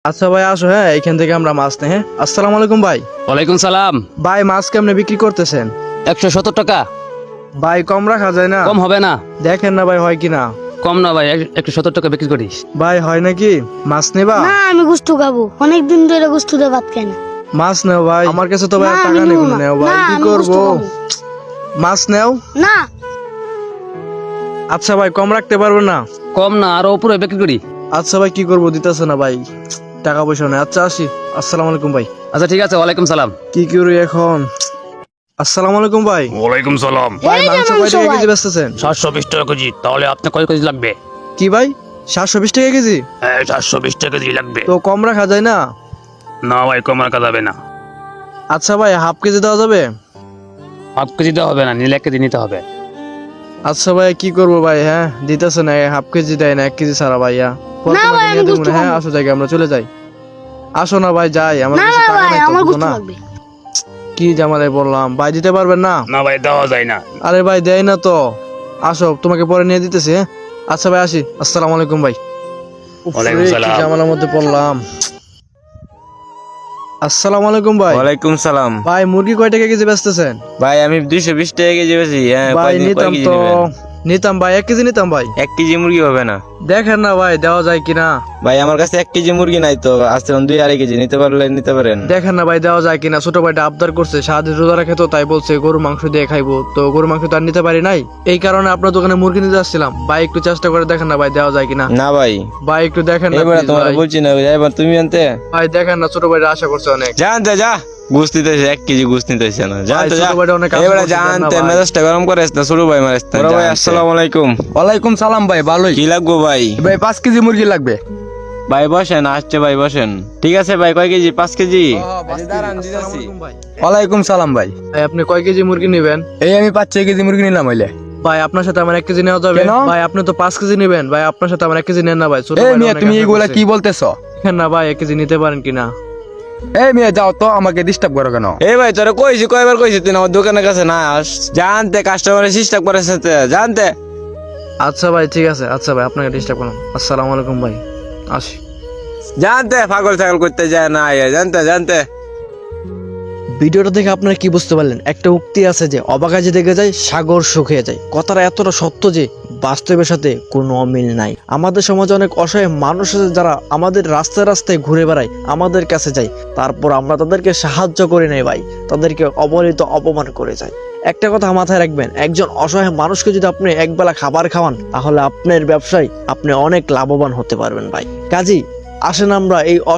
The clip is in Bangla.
আচ্ছা ভাই আসো, হ্যাঁ এখান থেকে আমরা মাছ নেই। হ্যাঁ, আসসালামু আলাইকুম ভাই। ওয়ালাইকুম সালাম। ভাই মাছ কেমনে বিক্রি করতেছেন? 170 টাকা। ভাই কম রাখা যায় না? কম হবে না? দেখেন না ভাই হয় কিনা। কম না ভাই, 170 টাকা বিক্রি করিস। ভাই হয় নাকি? মাছ নেবা? না আমি গুস্তু খাবো, অনেকদিন ধরে গুস্তু দিয়ে ভাত খাই না। মাছ নেও ভাই, আমার কাছে তো ভাই না, টাকা আমি নেই। নেবো না। নেও ভাই, না, কি আমি করবো? গোস্ত খাবো। মাছ নেও। না আচ্ছা ভাই কম রাখতে পারবে না? কম না, আরো উপরে বিক্রি করি। আচ্ছা ভাই কি করবো, দিতেছে না ভাই, টাকা পয়সা নেই। আচ্ছা আসি, আসসালামু আলাইকুম ভাই। আচ্ছা ঠিক আছে, ওয়ালাইকুম সালাম। কি করি এখন? আসসালামু আলাইকুম ভাই। ওয়ালাইকুম সালাম। ভাই এই যে মাংস কয় মাংস টাকা ভাই। কেজি বেচতেছেন? 720 টাকা কেজি। তাহলে আপনার কয় কেজি লাগবে? কি ভাই 720 টাকা কেজি? হ্যাঁ 720 টাকা কেজি লাগবে। তো কম রাখা যায় না? না ভাই, কম রাখা যাবে না। আচ্ছা ভাই হাফ কেজি দেওয়া যাবে? হাফ কেজি দেওয়া হবে না, নিলে 1 কেজি নিতে হবে। আচ্ছা ভাই কি করবো ভাই, হ্যাঁ দিতেছে না, হাফ কেজি দেয় না, 1 কেজি ছাড়া ভাইয়া। পরে না তোমাকে ভাই, নিয়ে আমি দেবো গোস্ত না। হ্যাঁ খাবো। আসো জায়গায় আমরা চলে যাই। আসো না ভাই যাই, আমার না কাছে না টাকা ভাই, নাই তো, আমার বুঝো গুস্তু না? লাগবে। কি জামালাই বললাম, ভাই দিতে পারবেন না? না ভাই, দেওয়া যায় না। আরে ভাই দেয় না তো। আসো তোমাকে পরে নিয়ে দিতেছি। হ্যাঁ আচ্ছা ভাই আসি, আসসালামু আলাইকুম ভাই। উফ ওয়ালাইকুম রে, কি সালাম। ঝামেলার মধ্যে পড়লাম। আসসালামু আলাইকুম ভাই। ওয়ালাইকুম সালাম। ভাই মুরগি কয় টাকা কেজি বেচতেছেন? ভাই আমি 220 টাকা কেজি বেশি। হ্যাঁ ভাই কয় নিতাম কেজি তো, নেবেন? নিতাম ভাই 1 কেজি নিতাম ভাই। 1 কেজি মুরগি হবে না দেখেন না ভাই দেওয়া যায় কিনা। ভাই, আমার কাছে 1 কেজি মুরগি নাই তো, আছে 2-2.5 কেজি। নিতে পারলে নিতে পারেন। দেখেন না ভাই দেওয়া যায় কিনা। ছোট ভাইটা আবদার করছে, সারাদিন রোজা রাখে তো, তাই বলছে গরু মাংস দিয়ে খাইবো। তো গরু মাংস তো আর নিতে পারি নাই, এই কারণে আপনার দোকানে মুরগি নিতে আসছিলাম। ভাই একটু চেষ্টা করে দেখেন না ভাই দেওয়া যায় কিনা। না ভাই, ভাই একটু দেখেন না এবার please তোমার ভাই। বলছি না, এবার তুমি আনতে ভাই দেখেন না, ছোট ভাইটা আশা করছে অনেক। জানতে যা গুস্ত নিতেছে, 1 কেজি গুস্ত নিতেছে না। জানতে ছোট যা ভাইটা অনেক আশা এবার করছে, দেন না জানতে ভাই। মেজাজটা গরম করে না, ছোট ভাই মারিস না। বড় ভাই আসসালামু আলাইকুম। ওয়ালাইকুম সালাম ভাই, ভালোই। কি লাগবে ভাই? ভাই 5 কেজি মুরগি লাগবে। ভাই বসেন, আসছে ভাই বসেন। ঠিক আছে ভাই, কয় কেজি? 5 কেজি। আসসালামু আলাইকুম ভাই। ওয়ালাইকুম সালাম ভাই। ভাই আপনি কয় কেজি মুরগি নেবেন? এই আমি 5-6 কেজি মুরগি নিলাম হইলে। ভাই আপনার সাথে আমার 1 কেজি নেওয়া যাবে? কেন? ভাই আপনি তো 5 কেজি নেবেন, ভাই আপনার সাথে আমার 1 কেজি নেন না ভাই। ছোট এই ভাইটা মিয়া অনেক তুমি আশা এইগুলা করছে। কি বলতেছো? দেখেন না ভাই 1 কেজি নিতে পারেন কিনা। এই মিয়া যাও তো, আমাকে ডিস্টার্ব করো কেন? এই ভাই তোরা কইছি, কয়বার কইছি তুই আমার দোকানের কাছে না আস। জানতে কাস্টমারের সিস্টেম করে সাথে জানতে। আচ্ছা ভাই ঠিক আছে, আচ্ছা ভাই আপনাকে ডিস্টার্ব করলাম। আসসালামু আলাইকুম ভাই, আসি। জানতে পাগল ছাগল করতে যায় না, জানতে জানতে। ভিডিওটা দেখে আপনারা কি বুঝতে পারলেন? একটা উক্তি আছে যে অবাকা যে দেখে যায় সাগর শুকিয়ে যায়। কথাটা এতটা সত্য যে বাস্তবের সাথে কোনো অমিল নাই। আমাদের সমাজে অনেক অসহায় মানুষ আছে যারা আমাদের রাস্তায় রাস্তায় ঘুরে বেড়ায়, আমাদের কাছে যায়, তারপর আমরা তাদেরকে সাহায্য করে নেই ভাই, তাদেরকে অবহেলিত অপমান করে যায়। একটা কথা মাথায় রাখবেন, একজন অসহায় মানুষকে যদি আপনি একবেলা খাবার খাওয়ান, তাহলে আপনার ব্যবসায় আপনি অনেক লাভবান হতে পারবেন ভাই। কাজী আসেন আমরা এই